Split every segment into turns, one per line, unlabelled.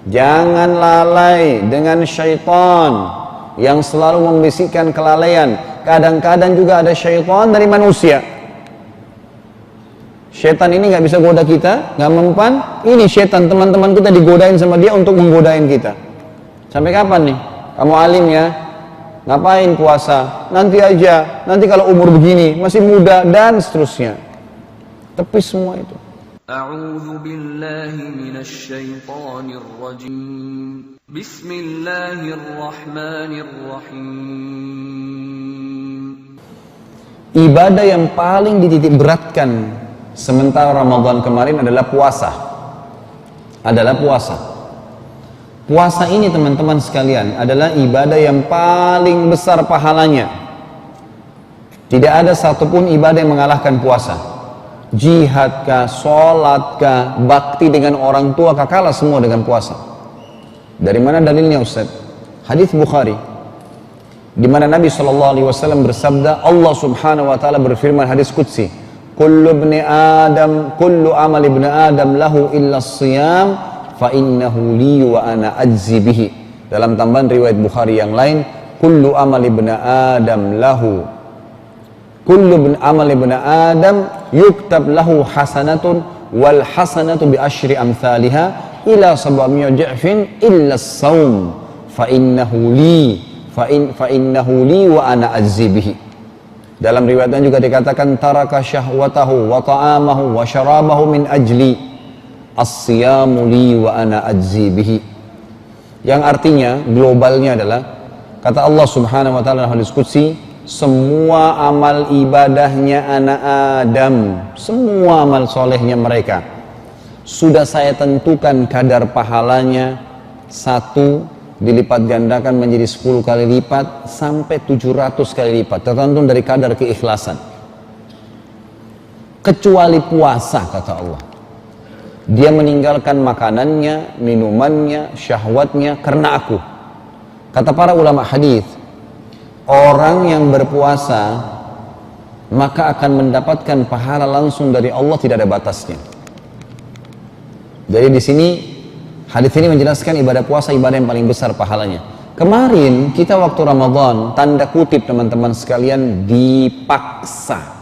Jangan lalai dengan syaitan yang selalu membisikkan kelalaian. Kadang-kadang juga ada syaitan dari manusia. Syaitan ini nggak bisa goda kita, nggak mempan. Ini syaitan, teman-teman kita digodain sama dia untuk menggodain kita. Sampai kapan nih? Kamu alim ya? Ngapain puasa? Nanti aja, nanti kalau umur begini, masih muda, dan seterusnya. Tepis semua itu.
A'udzu billahi minasy syaithanir rajim. Bismillahirrahmanirrahim.
Ibadah yang paling dititik beratkan sementara Ramadan kemarin adalah puasa. Puasa ini teman-teman sekalian adalah ibadah yang paling besar pahalanya. Tidak ada satupun ibadah yang mengalahkan puasa. Jihad kah, sholat kah, bakti dengan orang tua kah, kalah semua dengan puasa. Dari mana dalilnya Ustaz? Hadis Bukhari, di mana Nabi SAW bersabda, Allah Subhanahu wa taala berfirman hadis qudsi, kullu amal ibni Adam lahu illa siyam fa innahu li wa ana ajzi bihi. Dalam tambahan riwayat Bukhari yang lain, kullu amal ibni Adam yuktab lahu hasanatun wal hasanatu bi asyri amthaliha ila sab'ami'a dha'fin illa as-saum fa innahu li wa ana ajzi bihi. Dalam riwayatnya juga dikatakan taraka syahwatahu wa ta'amahu wa syarabahu min ajli as-siyamu li wa ana ajzi bihi. Yang artinya globalnya adalah kata Allah Subhanahu wa taala dalam hadis qudsi, semua amal ibadahnya anak Adam, semua amal solehnya mereka sudah saya tentukan kadar pahalanya, satu dilipat gandakan menjadi 10 kali lipat sampai 700 kali lipat, tergantung dari kadar keikhlasan. Kecuali puasa, kata Allah, dia meninggalkan makanannya, minumannya, syahwatnya karena aku. Kata para ulama hadis, orang yang berpuasa maka akan mendapatkan pahala langsung dari Allah, tidak ada batasnya. Jadi di sini hadis ini menjelaskan ibadah puasa ibadah yang paling besar pahalanya. Kemarin kita waktu Ramadan, tanda kutip teman-teman sekalian, dipaksa.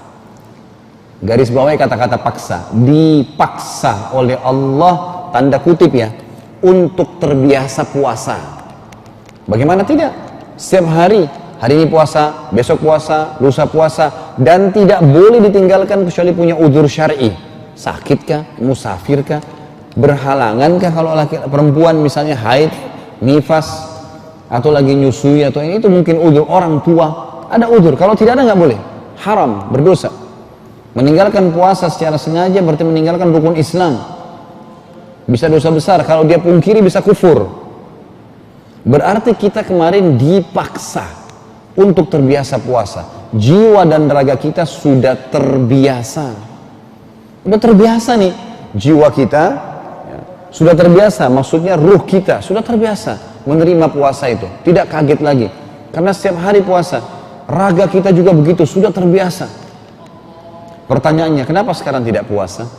Garis bawahnya kata-kata paksa. Dipaksa oleh Allah, tanda kutip ya, untuk terbiasa puasa. Bagaimana tidak? Setiap hari, hari ini puasa, besok puasa, lusa puasa, dan tidak boleh ditinggalkan kecuali punya udzur syar'i. Sakitkah? Musafirkah? Berhalangankah kalau laki perempuan misalnya haid, nifas, atau lagi nyusui atau ini, itu mungkin udzur. Orang tua ada udzur, kalau tidak ada nggak boleh, haram, berdosa. Meninggalkan puasa secara sengaja berarti meninggalkan rukun Islam, bisa dosa besar. Kalau dia pungkiri bisa kufur. Berarti kita kemarin dipaksa untuk terbiasa puasa. Jiwa dan raga kita sudah terbiasa, udah terbiasa nih jiwa kita. Sudah terbiasa, maksudnya ruh kita sudah terbiasa menerima puasa itu, tidak kaget lagi. Karena setiap hari puasa, raga kita juga begitu, sudah terbiasa. Pertanyaannya, kenapa sekarang tidak puasa?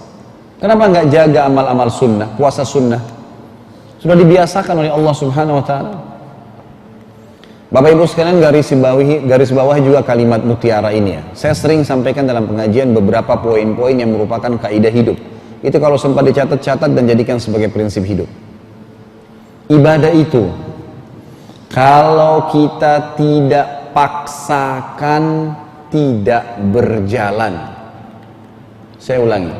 Kenapa nggak jaga amal-amal sunnah, puasa sunnah? Sudah dibiasakan oleh Allah Subhanahu wa taala. Bapak Ibu sekalian, garis bawah juga kalimat mutiara ini ya. Saya sering sampaikan dalam pengajian beberapa poin-poin yang merupakan kaidah hidup. Itu kalau sempat dicatat-catat dan jadikan sebagai prinsip hidup. Ibadah itu, kalau kita tidak paksakan, tidak berjalan. Saya ulangi,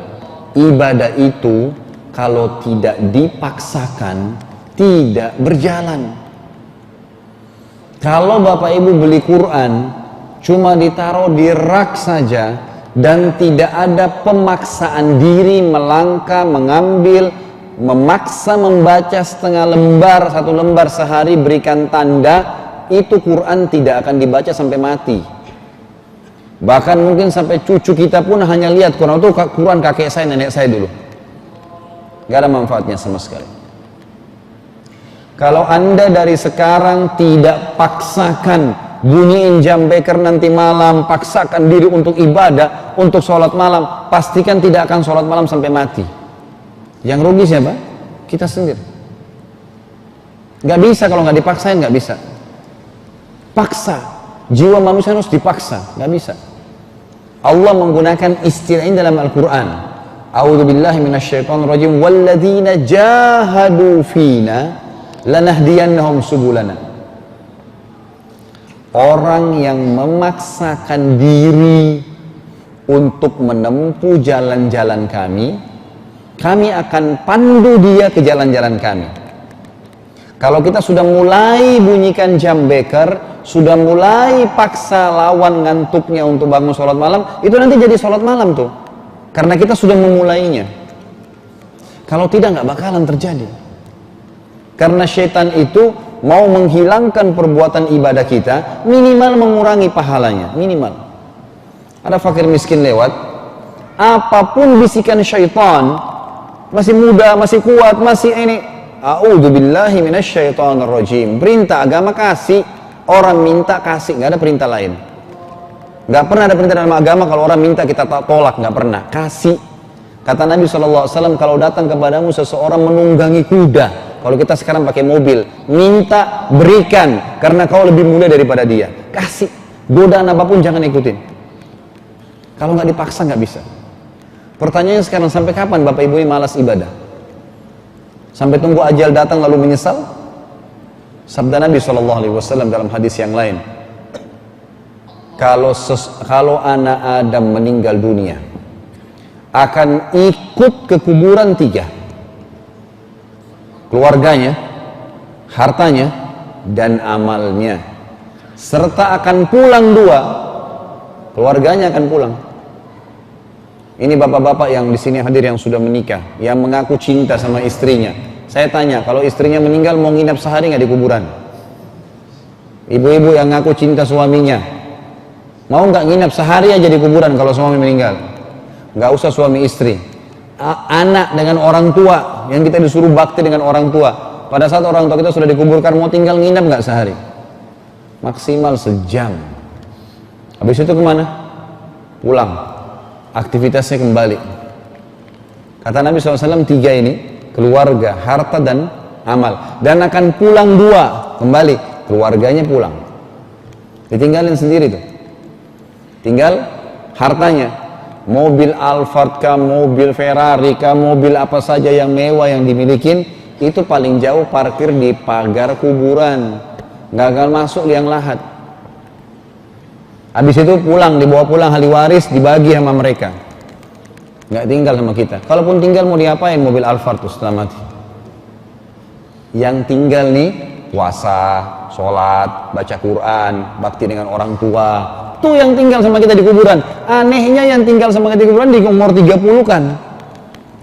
ibadah itu kalau tidak dipaksakan, tidak berjalan. Kalau Bapak Ibu beli Quran, cuma ditaruh di rak saja, dan tidak ada pemaksaan diri melangkah, mengambil, memaksa membaca setengah lembar, 1 lembar sehari, berikan tanda, itu Quran tidak akan dibaca sampai mati. Bahkan mungkin sampai cucu kita pun hanya lihat Quran itu Quran kakek saya, nenek saya dulu. Gak ada manfaatnya sama sekali. Kalau Anda dari sekarang tidak paksakan, bunyiin jam beker nanti malam, paksakan diri untuk ibadah, untuk sholat malam, pastikan tidak akan sholat malam sampai mati. Yang rugi siapa? Kita sendiri. Nggak bisa kalau nggak dipaksain, nggak bisa. Paksa, jiwa manusia harus dipaksa, nggak bisa. Allah menggunakan istilah ini dalam Al-Quran. A'udzubillahi minasyaitonirrajim. Walladzina jahadu fina lanahdiyannahum subulana. Orang yang memaksakan diri untuk menempuh jalan-jalan kami, kami akan pandu dia ke jalan-jalan kami. Kalau kita sudah mulai bunyikan jam beker, sudah mulai paksa lawan ngantuknya untuk bangun sholat malam, itu nanti jadi sholat malam tuh. Karena kita sudah memulainya. Kalau tidak, nggak bakalan terjadi. Karena syaitan itu mau menghilangkan perbuatan ibadah kita, minimal mengurangi pahalanya, minimal. Ada fakir miskin lewat, apapun bisikan syaitan, masih muda, masih kuat, masih ini, a'udzubillahi minasyaitonirrajim. Perintah agama kasih, orang minta kasih, nggak ada perintah lain. Nggak pernah ada perintah dalam agama kalau orang minta kita tolak, nggak pernah. Kasih. Kata Nabi SAW, kalau datang kepadamu seseorang menunggangi kuda, kalau kita sekarang pakai mobil, minta, berikan, karena kau lebih mulia daripada dia. Kasih. Godaan apapun jangan ikutin. Kalau nggak dipaksa nggak bisa. Pertanyaannya sekarang, sampai kapan Bapak Ibu ini malas ibadah? Sampai tunggu ajal datang lalu menyesal? Sabda Nabi SAW dalam hadis yang lain, kalau anak Adam meninggal dunia, akan ikut ke kuburan 3. Keluarganya, hartanya, dan amalnya. Serta akan pulang 2, keluarganya akan pulang. Ini bapak-bapak yang di sini hadir yang sudah menikah, yang mengaku cinta sama istrinya. Saya tanya, kalau istrinya meninggal mau nginap sehari nggak di kuburan? Ibu-ibu yang ngaku cinta suaminya, mau nggak nginap sehari aja di kuburan kalau suami meninggal? Nggak usah suami istri. Anak dengan orang tua, yang kita disuruh bakti dengan orang tua. Pada saat orang tua kita sudah dikuburkan, mau tinggal nginap nggak sehari? Maksimal sejam. Habis itu kemana? Pulang. Aktivitasnya kembali. Kata Nabi SAW, 3 ini, keluarga, harta, dan amal. Dan akan pulang 2, kembali. Keluarganya pulang. Ditinggalin sendiri tuh. Tinggal hartanya. Mobil Alphard kah, mobil Ferrari kah, mobil apa saja yang mewah yang dimilikin, itu paling jauh parkir di pagar kuburan. Nggak akan masuk liang lahat. Habis itu pulang, dibawa pulang ahli waris, dibagi sama mereka. Nggak tinggal sama kita. Kalaupun tinggal mau diapain mobil Alphard tuh setelah mati? Yang tinggal nih, puasa, sholat, baca Quran, bakti dengan orang tua. Itu yang tinggal sama kita di kuburan. Anehnya yang tinggal sama kita di kuburan di umur 30 kan.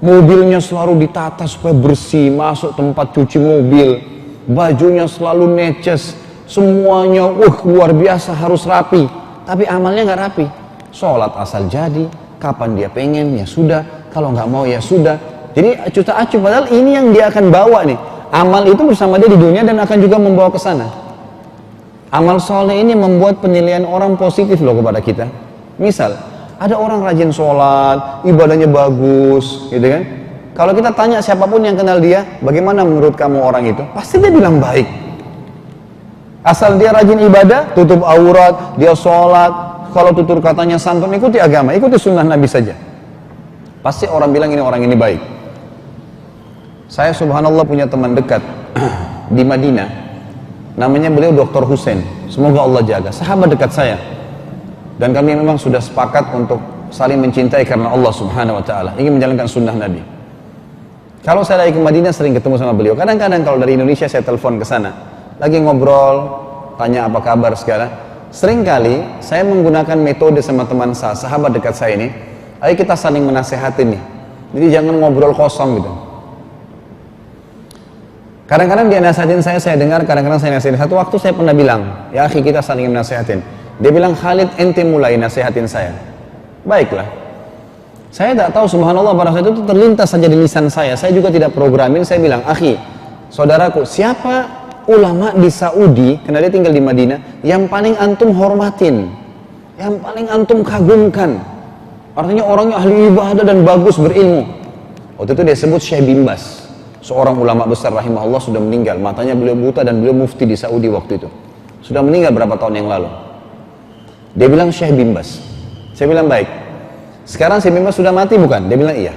Mobilnya selalu ditata supaya bersih, masuk tempat cuci mobil. Bajunya selalu neces. Semuanya luar biasa, harus rapi. Tapi amalnya nggak rapi. Sholat asal jadi, kapan dia pengen ya sudah, kalau nggak mau ya sudah. Jadi acuh-acuh, padahal ini yang dia akan bawa nih. Amal itu bersama dia di dunia dan akan juga membawa ke sana. Amal soleh ini membuat penilaian orang positif loh kepada kita. Misal, ada orang rajin sholat, ibadahnya bagus, gitu kan? Kalau kita tanya siapapun yang kenal dia, bagaimana menurut kamu orang itu? Pasti dia bilang baik. Asal dia rajin ibadah, tutup aurat, dia sholat, kalau tutur katanya santun, ikuti agama, ikuti sunnah Nabi saja. Pasti orang bilang ini orang ini baik. Saya subhanallah punya teman dekat di Madinah. Namanya beliau Dr. Hussein, semoga Allah jaga, sahabat dekat saya. Dan kami memang sudah sepakat untuk saling mencintai karena Allah subhanahu wa ta'ala, ingin menjalankan sunnah Nabi. Kalau saya lagi ke Madinah sering ketemu sama beliau. Kadang-kadang kalau dari Indonesia saya telepon ke sana, lagi ngobrol, tanya apa kabar segala. Seringkali saya menggunakan metode sama teman saya, sahabat dekat saya ini, ayo kita saling menasehatin nih. Jadi jangan ngobrol kosong gitu. Kadang-kadang dia nasihatin saya dengar, kadang-kadang saya nasihatin. Satu waktu saya pernah bilang, ya akhi kita saling nasihatin. Dia bilang, Khalid ente mulai nasihatin saya. Baiklah. Saya tak tahu subhanallah pada saat itu terlintas saja di lisan saya juga tidak programin, saya bilang, akhi, saudaraku, siapa ulama di Saudi, karena dia tinggal di Madinah, yang paling antum hormatin, yang paling antum kagumkan? Artinya orangnya ahli ibadah dan bagus berilmu. Waktu itu dia sebut Syekh bin Bas. Seorang ulama besar rahimahullah sudah meninggal, matanya beliau buta dan beliau mufti di Saudi waktu itu. Sudah meninggal berapa tahun yang lalu. Dia bilang Syekh bin Baz. Saya bilang baik. Sekarang Syekh bin Baz sudah mati bukan? Dia bilang iya.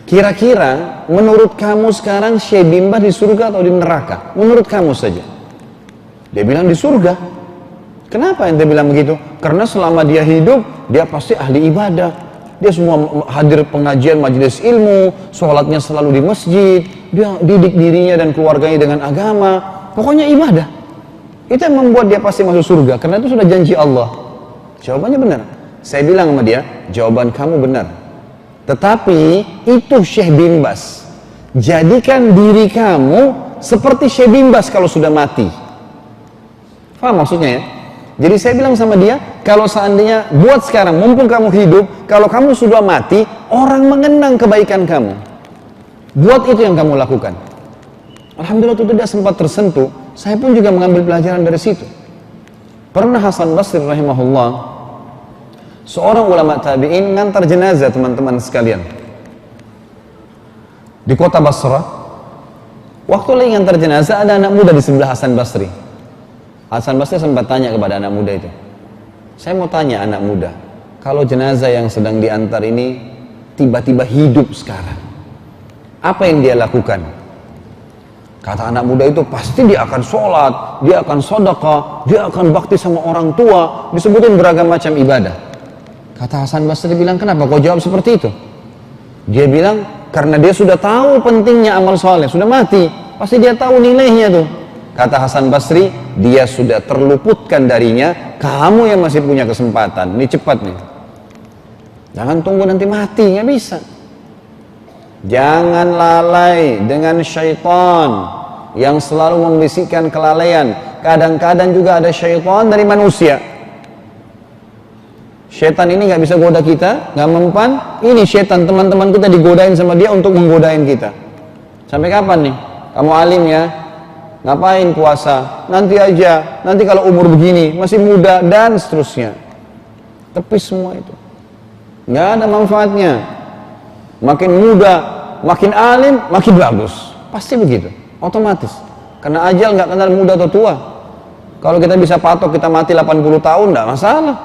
Kira-kira menurut kamu sekarang Syekh bin Baz di surga atau di neraka? Menurut kamu saja. Dia bilang di surga. Kenapa ente bilang begitu? Karena selama dia hidup, dia pasti ahli ibadah. Dia semua hadir pengajian majelis ilmu, sholatnya selalu di masjid, dia didik dirinya dan keluarganya dengan agama, pokoknya ibadah. Itu yang membuat dia pasti masuk surga, karena itu sudah janji Allah. Jawabannya benar. Saya bilang sama dia, jawaban kamu benar. Tetapi itu Syekh bin Baz. Jadikan diri kamu seperti Syekh bin Baz kalau sudah mati. Paham maksudnya ya? Jadi saya bilang sama dia, kalau seandainya buat sekarang, mumpung kamu hidup, kalau kamu sudah mati, orang mengenang kebaikan kamu. Buat itu yang kamu lakukan. Alhamdulillah itu tidak sempat tersentuh, saya pun juga mengambil pelajaran dari situ. Pernah Hasan Basri rahimahullah, seorang ulama tabi'in ngantar jenazah teman-teman sekalian. Di kota Basra, waktu lagi ngantar jenazah ada anak muda di sebelah Hasan Basri. Hasan Basri sempat tanya kepada anak muda itu, saya mau tanya anak muda, kalau jenazah yang sedang diantar ini tiba-tiba hidup sekarang, apa yang dia lakukan? Kata anak muda itu, pasti dia akan sholat, dia akan sedekah, dia akan bakti sama orang tua, disebutin beragam macam ibadah. Kata Hasan Basri bilang, kenapa kau jawab seperti itu? Dia bilang, karena dia sudah tahu pentingnya amal soleh, sudah mati, pasti dia tahu nilainya tuh. Kata Hasan Basri, dia sudah terluputkan darinya, kamu yang masih punya kesempatan, ini cepat nih. Jangan tunggu nanti mati, nggak bisa. Jangan lalai dengan syaitan yang selalu membisikkan kelalaian. Kadang-kadang juga ada syaitan dari manusia. Syaitan ini nggak bisa goda kita, nggak mempan. Ini syaitan, teman-teman kita digodain sama dia untuk menggodain kita. Sampai kapan nih? Kamu alim ya? Ngapain puasa? Nanti aja, nanti kalau umur begini, masih muda, dan seterusnya. Tepis semua itu. Nggak ada manfaatnya. Makin muda, makin alim, makin bagus. Pasti begitu, otomatis. Karena ajal nggak kenal muda atau tua. Kalau kita bisa patok kita mati 80 tahun, nggak masalah.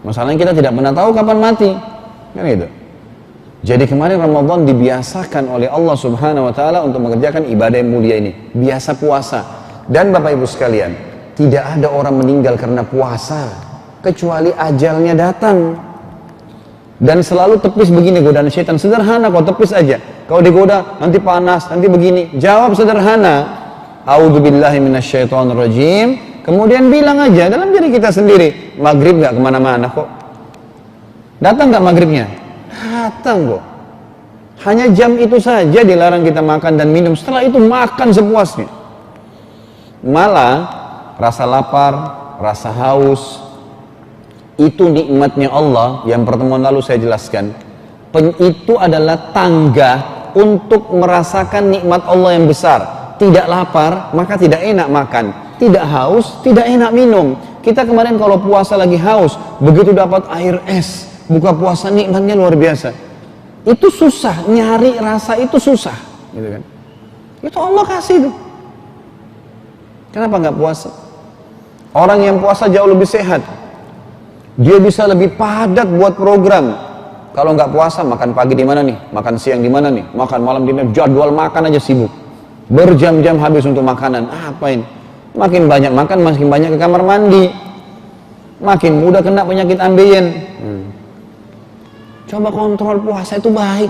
Masalahnya kita tidak pernah tahu kapan mati. Kan gitu. Jadi kemarin Ramadan dibiasakan oleh Allah Subhanahu wa Ta'ala untuk mengerjakan ibadah yang mulia ini. Biasa puasa. Dan Bapak Ibu sekalian, tidak ada orang meninggal karena puasa kecuali ajalnya datang. Dan selalu tepis begini godaan syaitan. Sederhana kok, tepis aja. Kalau digoda nanti panas, nanti begini. Jawab sederhana. A'udzubillahi minasyaitonirrajim. Kemudian bilang aja dalam diri kita sendiri, maghrib gak kemana-mana kok. Datang gak maghribnya? Datang kok. Hanya jam itu saja dilarang kita makan dan minum. Setelah itu makan sepuasnya. Malah rasa lapar, rasa haus, itu nikmatnya Allah yang pertemuan lalu saya jelaskan. Itu adalah tangga untuk merasakan nikmat Allah yang besar. Tidak lapar, maka tidak enak makan. Tidak haus, tidak enak minum. Kita kemarin kalau puasa lagi haus, begitu dapat air es, buka puasa nikmatnya luar biasa. Itu susah, nyari rasa itu susah, gitu kan? Itu Allah kasih tuh. Kenapa nggak puasa? Orang yang puasa jauh lebih sehat. Dia bisa lebih padat buat program. Kalau nggak puasa, makan pagi di mana nih? Makan siang di mana nih? Makan malam di mana? Jadwal makan aja sibuk. Berjam-jam habis untuk makanan. Apain? Makin banyak makan, makin banyak ke kamar mandi. Makin mudah kena penyakit ambeien. Coba kontrol puasa itu baik.